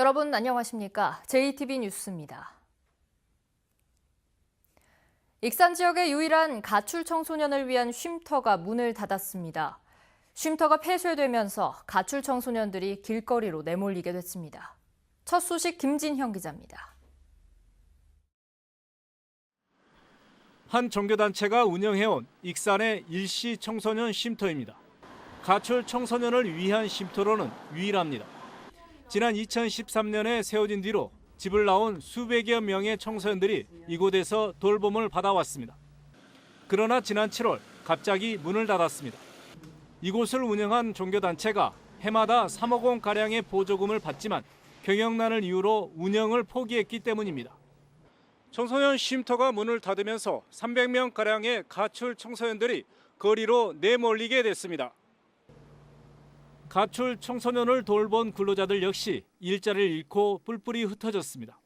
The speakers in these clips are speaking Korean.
여러분 안녕하십니까? JTB 뉴스입니다. 익산 지역의 유일한 가출 청소년을 위한 쉼터가 문을 닫았습니다. 쉼터가 폐쇄되면서 가출 청소년들이 길거리로 내몰리게 됐습니다. 첫 소식 김진형 기자입니다. 한 종교단체가 운영해온 익산의 일시 청소년 쉼터입니다. 가출 청소년을 위한 쉼터로는 유일합니다. 지난 2013년에 세워진 뒤로 집을 나온 수백여 명의 청소년들이 이곳에서 돌봄을 받아왔습니다. 그러나 지난 7월 갑자기 문을 닫았습니다. 이곳을 운영한 종교단체가 해마다 3억 원가량의 보조금을 받지만 경영난을 이유로 운영을 포기했기 때문입니다. 청소년 쉼터가 문을 닫으면서 300명가량의 가출 청소년들이 거리로 내몰리게 됐습니다. 가출 청소년을 돌본 근로자들 역시 일자리를 잃고 뿔뿔이 흩어졌습니다.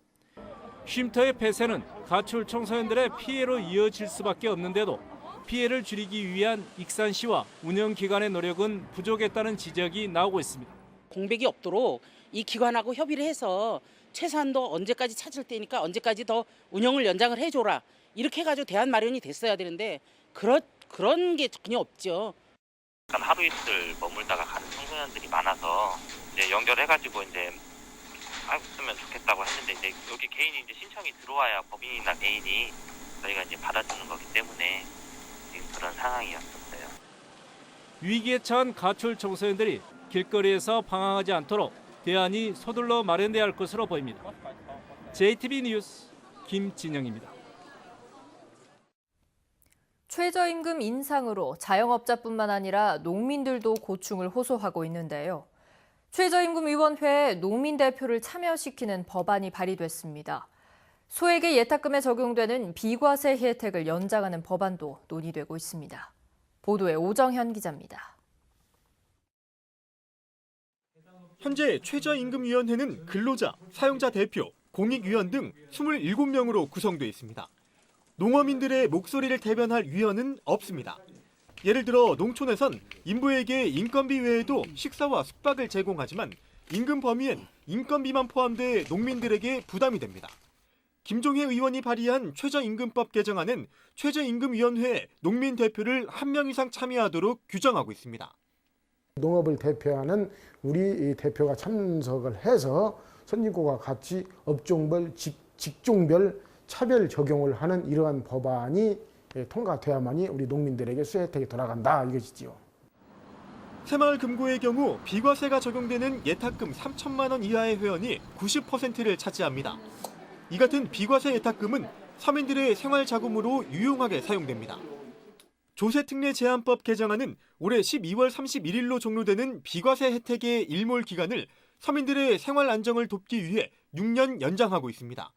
쉼터의 폐쇄는 가출 청소년들의 피해로 이어질 수밖에 없는데도 피해를 줄이기 위한 익산시와 운영기관의 노력은 부족했다는 지적이 나오고 있습니다. 공백이 없도록 이 기관하고 협의를 해서 최소한도 언제까지 찾을 때니까 언제까지 더 운영을 연장을 해줘라. 이렇게 해가지고 대안 마련이 됐어야 되는데 그런 게 전혀 없죠. 하루 이틀 머물다가 가는 청소년들이 많아서 이제 연결해가지고 이제 했으면 좋겠다고 했는데 이제 여기 개인이 이제 신청이 들어와야 법인이나 개인이 저희가 이제 받아주는 거기 때문에 지금 그런 상황이었었어요. 위기에 처한 가출 청소년들이 길거리에서 방황하지 않도록 대안이 서둘러 마련돼야 할 것으로 보입니다. JTB 뉴스 김진영입니다. 최저임금 인상으로 자영업자뿐만 아니라 농민들도 고충을 호소하고 있는데요. 최저임금위원회에 농민 대표를 참여시키는 법안이 발의됐습니다. 소액의 예탁금에 적용되는 비과세 혜택을 연장하는 법안도 논의되고 있습니다. 보도에 오정현 기자입니다. 현재 최저임금위원회는 근로자, 사용자 대표, 공익위원 등 27명으로 구성되어 있습니다. 농어민들의 목소리를 대변할 위원은 없습니다. 예를 들어 농촌에선 인부에게 인건비 외에도 식사와 숙박을 제공하지만 임금 범위엔 인건비만 포함돼 농민들에게 부담이 됩니다. 김종혜 의원이 발의한 최저임금법 개정안은 최저임금위원회에 농민 대표를 1명 이상 참여하도록 규정하고 있습니다. 농업을 대표하는 우리 대표가 참석을 해서 선진국과 같이 업종별, 직종별 차별 적용을 하는 이러한 법안이 통과돼야만이 우리 농민들에게 수혜 혜택이 돌아간다 이것이지요. 새마을금고의 경우 비과세가 적용되는 예탁금 3천만 원 이하의 회원이 90%를 차지합니다. 이 같은 비과세 예탁금은 서민들의 생활 자금으로 유용하게 사용됩니다. 조세특례 제한법 개정안은 올해 12월 31일로 종료되는 비과세 혜택의 일몰 기간을 서민들의 생활 안정을 돕기 위해 6년 연장하고 있습니다.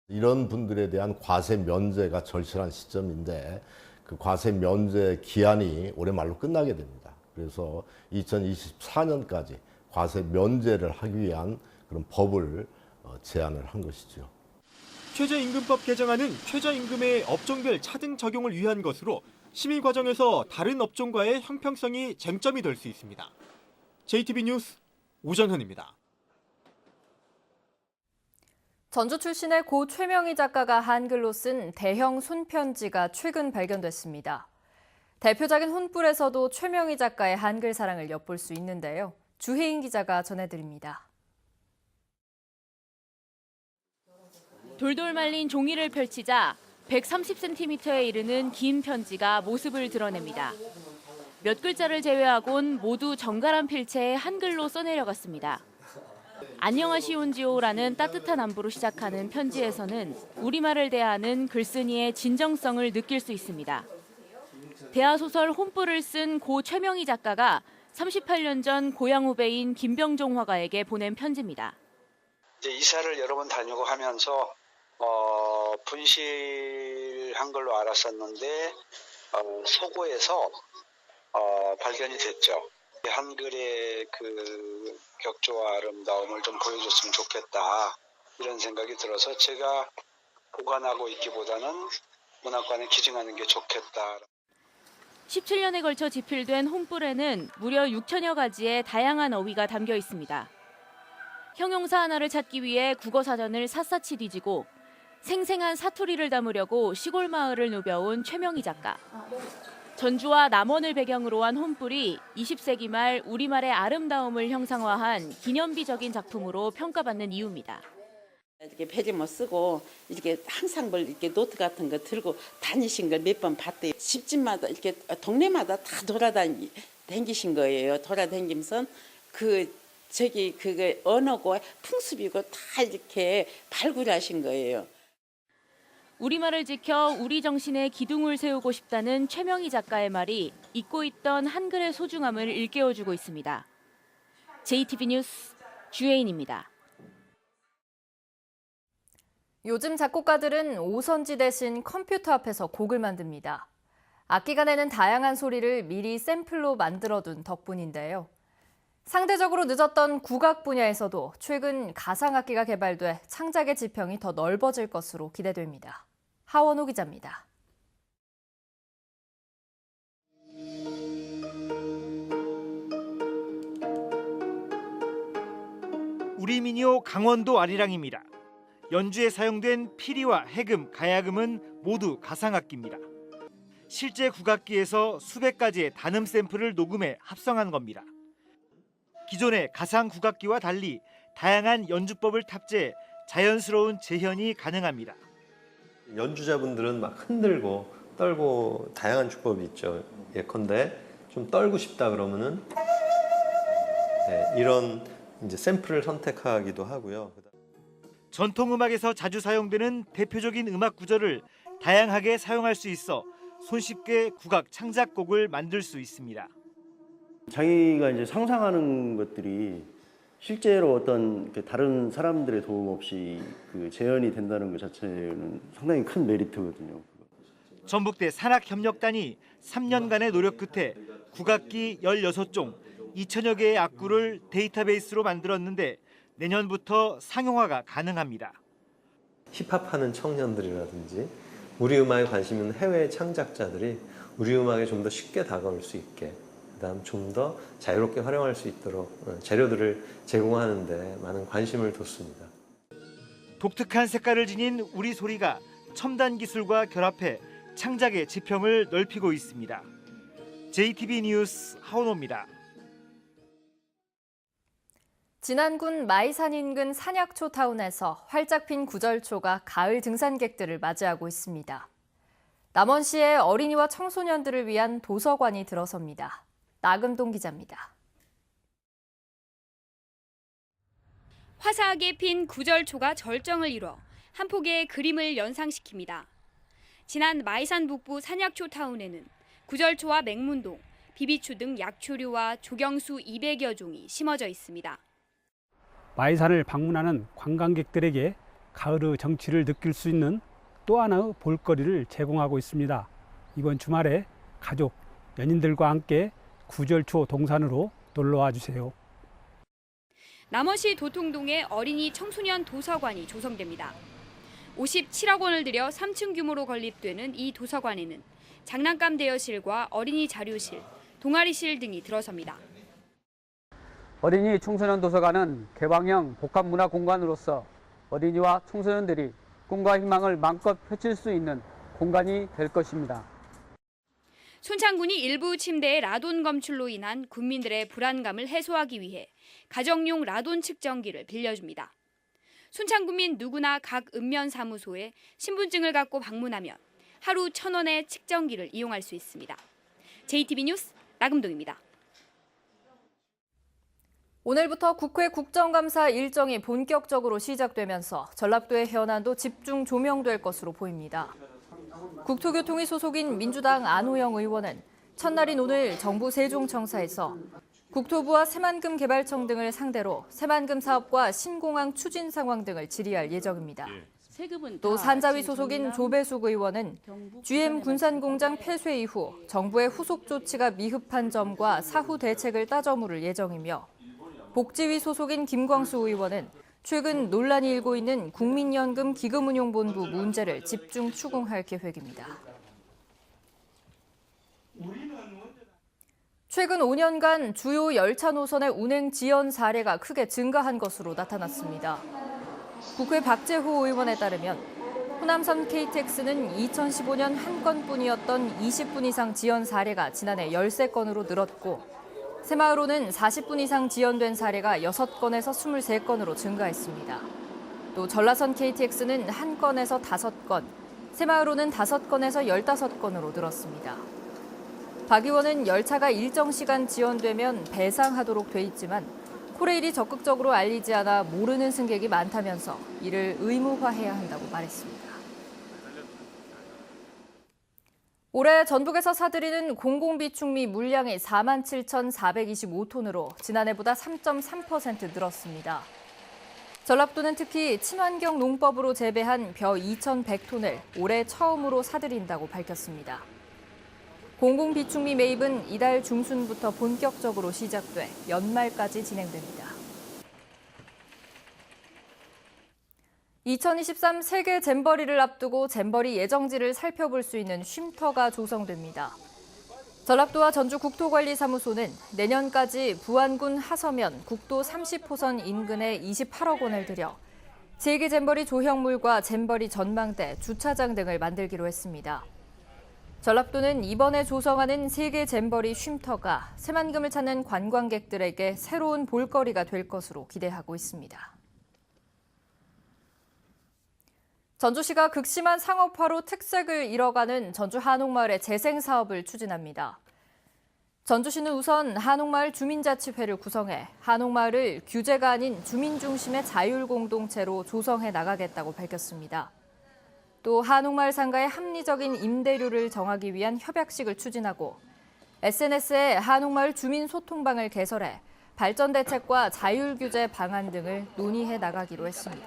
이런 분들에 대한 과세 면제가 절실한 시점인데 그 과세 면제 기한이 올해 말로 끝나게 됩니다. 그래서 2024년까지 과세 면제를 하기 위한 그런 법을 제안을 한 것이죠. 최저임금법 개정안은 최저임금의 업종별 차등 적용을 위한 것으로 심의 과정에서 다른 업종과의 형평성이 쟁점이 될 수 있습니다. JTB 뉴스 오정현입니다. 전주 출신의 고 최명희 작가가 한글로 쓴 대형 손편지가 최근 발견됐습니다. 대표작인 혼불에서도 최명희 작가의 한글 사랑을 엿볼 수 있는데요. 주혜인 기자가 전해드립니다. 돌돌 말린 종이를 펼치자 130cm에 이르는 긴 편지가 모습을 드러냅니다. 몇 글자를 제외하곤 모두 정갈한 필체에 한글로 써내려갔습니다. 안녕하시온지오라는 따뜻한 안부로 시작하는 편지에서는 우리말을 대하는 글쓴이의 진정성을 느낄 수 있습니다. 대하소설 혼불을 쓴 고 최명희 작가가 38년 전 고향 후배인 김병종 화가에게 보낸 편지입니다. 이제 이사를 여러 번 다니고 하면서 분실한 걸로 알았었는데 서고에서 발견이 됐죠. 한글의 그 격조와 아름다움을 좀 보여줬으면 좋겠다 이런 생각이 들어서 제가 보관하고 있기보다는 문학관에 기증하는 게 좋겠다. 17년에 걸쳐 집필된 혼불에는 무려 6천여 가지의 다양한 어휘가 담겨 있습니다. 형용사 하나를 찾기 위해 국어사전을 샅샅이 뒤지고 생생한 사투리를 담으려고 시골 마을을 누벼온 최명희 작가. 전주와 남원을 배경으로 한 혼불이 20세기 말 우리말의 아름다움을 형상화한 기념비적인 작품으로 평가받는 이유입니다. 이렇게 페이지 못 쓰고 이렇게 항상 이렇게 노트 같은 거 들고 다니신 걸 몇 번 봤대요. 집집마다 이렇게 동네마다 다 돌아다니신 거예요. 돌아다니면서 그게 언어고 풍습이고 다 이렇게 발굴하신 거예요. 우리말을 지켜 우리 정신에 기둥을 세우고 싶다는 최명희 작가의 말이 잊고 있던 한글의 소중함을 일깨워주고 있습니다. JTB 뉴스 주혜인입니다. 요즘 작곡가들은 오선지 대신 컴퓨터 앞에서 곡을 만듭니다. 악기가 내는 다양한 소리를 미리 샘플로 만들어둔 덕분인데요. 상대적으로 늦었던 국악 분야에서도 최근 가상악기가 개발돼 창작의 지평이 더 넓어질 것으로 기대됩니다. 하원호 기자입니다. 우리 민요 강원도 아리랑입니다. 연주에 사용된 피리와 해금, 가야금은 모두 가상악기입니다. 실제 국악기에서 수백 가지의 단음 샘플을 녹음해 합성한 겁니다. 기존의 가상 국악기와 달리 다양한 연주법을 탑재해 자연스러운 재현이 가능합니다. 연주자분들은 막 흔들고 떨고 다양한 주법이 있죠. 예컨대 좀 떨고 싶다 그러면은 이런 이제 샘플을 선택하기도 하고요. 전통 음악에서 자주 사용되는 대표적인 음악 구조를 다양하게 사용할 수 있어 손쉽게 국악 창작곡을 만들 수 있습니다. 자기가 이제 상상하는 것들이 실제로 어떤 다른 사람들의 도움 없이 재현이 된다는 것 자체는 상당히 큰 메리트거든요. 전북대 산악협력단이 3년간의 노력 끝에 국악기 16종, 2천여 개의 악구를 데이터베이스로 만들었는데 내년부터 상용화가 가능합니다. 힙합하는 청년들이라든지 우리 음악에 관심 있는 해외 창작자들이 우리 음악에 좀 더 쉽게 다가올 수 있게, 그다음 좀 더 자유롭게 활용할 수 있도록 재료들을 제공하는 데 많은 관심을 뒀습니다. 독특한 색깔을 지닌 우리 소리가 첨단 기술과 결합해 창작의 지평을 넓히고 있습니다. JTB 뉴스 하원호입니다. 진안군 마이산 인근 산약초타운에서 활짝 핀 구절초가 가을 등산객들을 맞이하고 있습니다. 남원시의 어린이와 청소년들을 위한 도서관이 들어섭니다. 나금동 기자입니다. 화사하게 핀 구절초가 절정을 이뤄 한 폭의 그림을 연상시킵니다. 진안 마이산 북부 산약초타운에는 구절초와 맹문동, 비비추 등 약초류와 조경수 200여 종이 심어져 있습니다. 마이산을 방문하는 관광객들에게 가을의 정취를 느낄 수 있는 또 하나의 볼거리를 제공하고 있습니다. 이번 주말에 가족, 연인들과 함께 구절초 동산으로 놀러와 주세요. 남원시 도통동에 어린이 청소년 도서관이 조성됩니다. 57억 원을 들여 3층 규모로 건립되는 이 도서관에는 장난감 대여실과 어린이 자료실, 동아리실 등이 들어섭니다. 어린이 청소년 도서관은 개방형 복합문화 공간으로서 어린이와 청소년들이 꿈과 희망을 마음껏 펼칠 수 있는 공간이 될 것입니다. 순창군이 일부 침대의 라돈 검출로 인한 군민들의 불안감을 해소하기 위해 가정용 라돈 측정기를 빌려줍니다. 순창군민 누구나 각 읍면사무소에 신분증을 갖고 방문하면 하루 1,000원의 측정기를 이용할 수 있습니다. JTB 뉴스 나금동입니다. 오늘부터 국회 국정감사 일정이 본격적으로 시작되면서 전라도의 현안도 집중 조명될 것으로 보입니다. 국토교통위 소속인 민주당 안호영 의원은 첫날인 오늘 정부 세종청사에서 국토부와 새만금 개발청 등을 상대로 새만금 사업과 신공항 추진 상황 등을 질의할 예정입니다. 또 산자위 소속인 조배숙 의원은 GM 군산공장 폐쇄 이후 정부의 후속 조치가 미흡한 점과 사후 대책을 따져 물을 예정이며 복지위 소속인 김광수 의원은 최근 논란이 일고 있는 국민연금 기금운용본부 문제를 집중 추궁할 계획입니다. 최근 5년간 주요 열차 노선의 운행 지연 사례가 크게 증가한 것으로 나타났습니다. 국회 박재호 의원에 따르면 호남선 KTX는 2015년 한 건뿐이었던 20분 이상 지연 사례가 지난해 13건으로 늘었고 새마을호는 40분 이상 지연된 사례가 6건에서 23건으로 증가했습니다. 또 전라선 KTX는 1건에서 5건, 새마을호는 5건에서 15건으로 늘었습니다. 박 의원은 열차가 일정 시간 지연되면 배상하도록 돼 있지만 코레일이 적극적으로 알리지 않아 모르는 승객이 많다면서 이를 의무화해야 한다고 말했습니다. 올해 전북에서 사들이는 공공비축미 물량이 47,425톤으로 지난해보다 3.3% 늘었습니다. 전라도는 특히 친환경 농법으로 재배한 벼 2,100톤을 올해 처음으로 사들인다고 밝혔습니다. 공공비축미 매입은 이달 중순부터 본격적으로 시작돼 연말까지 진행됩니다. 2023 세계 잼버리를 앞두고 잼버리 예정지를 살펴볼 수 있는 쉼터가 조성됩니다. 전라도와 전주 국토관리사무소는 내년까지 부안군 하서면 국도 30호선 인근에 28억 원을 들여 세계 잼버리 조형물과 잼버리 전망대, 주차장 등을 만들기로 했습니다. 전라도는 이번에 조성하는 세계 잼버리 쉼터가 새만금을 찾는 관광객들에게 새로운 볼거리가 될 것으로 기대하고 있습니다. 전주시가 극심한 상업화로 특색을 잃어가는 전주 한옥마을의 재생 사업을 추진합니다. 전주시는 우선 한옥마을 주민자치회를 구성해 한옥마을을 규제가 아닌 주민 중심의 자율공동체로 조성해 나가겠다고 밝혔습니다. 또 한옥마을 상가의 합리적인 임대료를 정하기 위한 협약식을 추진하고 SNS에 한옥마을 주민 소통방을 개설해 발전 대책과 자율 규제 방안 등을 논의해 나가기로 했습니다.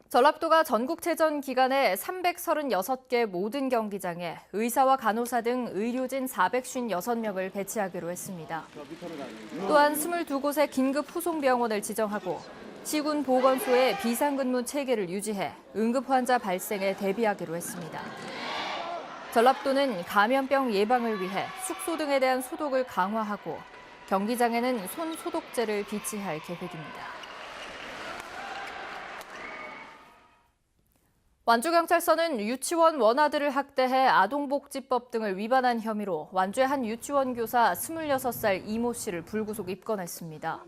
전라도가 전국체전 기간에 336개 모든 경기장에 의사와 간호사 등 의료진 456명을 배치하기로 했습니다. 또한 22곳의 긴급 후송병원을 지정하고 시군 보건소에 비상근무 체계를 유지해 응급 환자 발생에 대비하기로 했습니다. 전라도는 감염병 예방을 위해 숙소 등에 대한 소독을 강화하고 경기장에는 손 소독제를 비치할 계획입니다. 완주경찰서는 유치원 원아들을 학대해 아동복지법 등을 위반한 혐의로 완주의 한 유치원 교사 26살 이모 씨를 불구속 입건했습니다.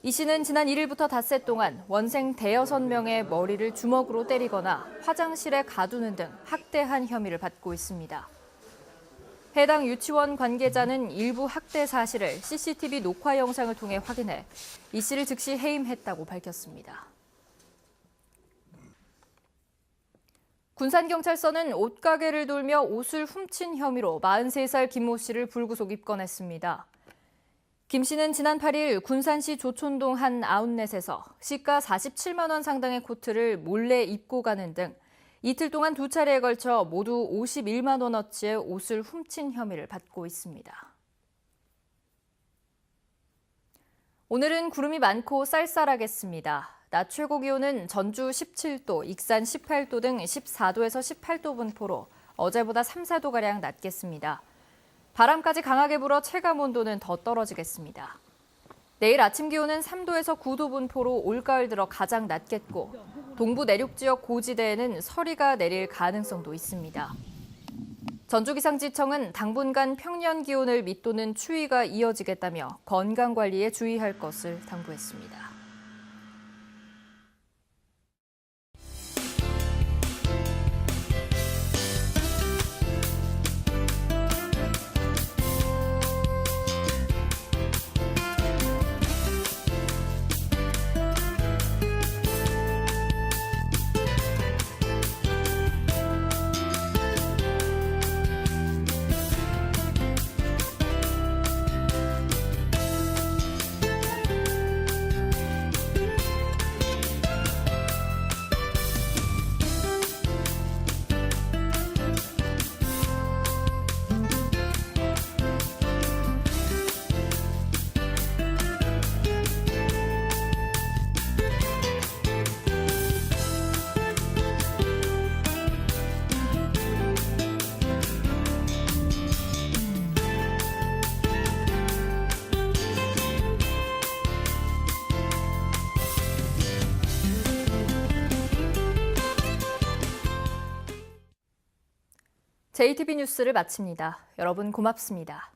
이 씨는 지난 1일부터 닷새 동안 원생 5명의 머리를 주먹으로 때리거나 화장실에 가두는 등 학대한 혐의를 받고 있습니다. 해당 유치원 관계자는 일부 학대 사실을 CCTV 녹화 영상을 통해 확인해 이 씨를 즉시 해임했다고 밝혔습니다. 군산경찰서는 옷가게를 돌며 옷을 훔친 혐의로 43살 김모 씨를 불구속 입건했습니다. 김 씨는 지난 8일 군산시 조촌동 한 아웃렛에서 시가 47만 원 상당의 코트를 몰래 입고 가는 등 이틀 동안 2차례에 걸쳐 모두 51만 원어치의 옷을 훔친 혐의를 받고 있습니다. 오늘은 구름이 많고 쌀쌀하겠습니다. 낮 최고 기온은 전주 17도, 익산 18도 등 14도에서 18도 분포로 어제보다 3, 4도가량 낮겠습니다. 바람까지 강하게 불어 체감 온도는 더 떨어지겠습니다. 내일 아침 기온은 3도에서 9도 분포로 올가을 들어 가장 낮겠고 동부 내륙 지역 고지대에는 서리가 내릴 가능성도 있습니다. 전주기상지청은 당분간 평년 기온을 밑도는 추위가 이어지겠다며 건강관리에 주의할 것을 당부했습니다. JTB 뉴스를 마칩니다. 여러분 고맙습니다.